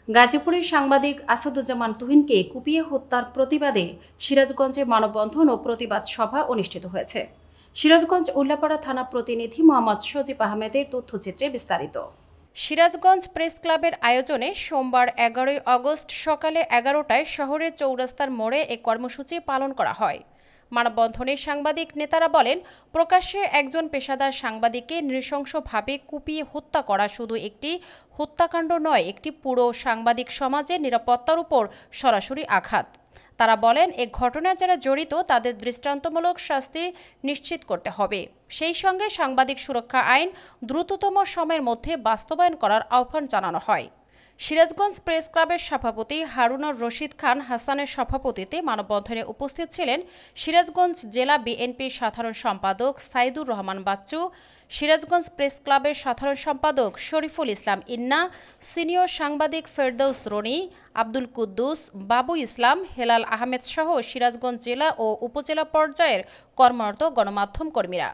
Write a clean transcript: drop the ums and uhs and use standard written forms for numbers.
গাজীপুরের সাংবাদিক আসাদুজ্জামান তুহিনকে কুপিয়ে হত্যার প্রতিবাদে সিরাজগঞ্জে মানববন্ধন ও প্রতিবাদ সভা অনুষ্ঠিত হয়েছে। সিরাজগঞ্জ উল্লাপাড়া থানা প্রতিনিধি মোহাম্মদ সজীব আহমেদের তথ্যচিত্রে বিস্তারিত। সিরাজগঞ্জ প্রেস ক্লাবের আয়োজনে সোমবার 11 আগস্ট সকালে 11টায় শহরের চৌরাস্তার মোড়ে এক কর্মসূচি পালন করা হয়। মানববন্ধনে সাংবাদিক নেতারা বলেন, প্রকাশ্যে একজন পেশাদার সাংবাদিককে নৃশংসভাবে কুপিয়ে হত্যা করা শুধু একটি হত্যাকাণ্ড নয়, একটি পুরো সাংবাদিক সমাজের নিরাপত্তার উপর সরাসরি আঘাত। তারা বলেন, এ ঘটনায় যারা জড়িত তাদের দৃষ্টান্তমূলক শাস্তি নিশ্চিত করতে হবে। সেই সঙ্গে সাংবাদিক সুরক্ষা আইন দ্রুততম সময়ের মধ্যে বাস্তবায়ন করার আহ্বান জানানো হয়। সিরাজগঞ্জ প্রেস ক্লাবের সভাপতি হারুনুর রশিদ খান হাসানের সভাপতিত্বে মানববন্ধনে উপস্থিত ছিলেন সিরাজগঞ্জ জেলা বিএনপির সাধারণ সম্পাদক সাইদুর রহমান বাচ্চু, সিরাজগঞ্জ প্রেস ক্লাবের সাধারণ সম্পাদক শরীফুল ইসলাম ইন্না, সিনিয়র সাংবাদিক ফেরদৌস রনি, আব্দুল কুদ্দুস, বাবু ইসলাম, হেলাল আহমেদ সহ সিরাজগঞ্জ জেলা ও উপজেলা পর্যায়ের কর্মরত গণমাধ্যম কর্মীরা।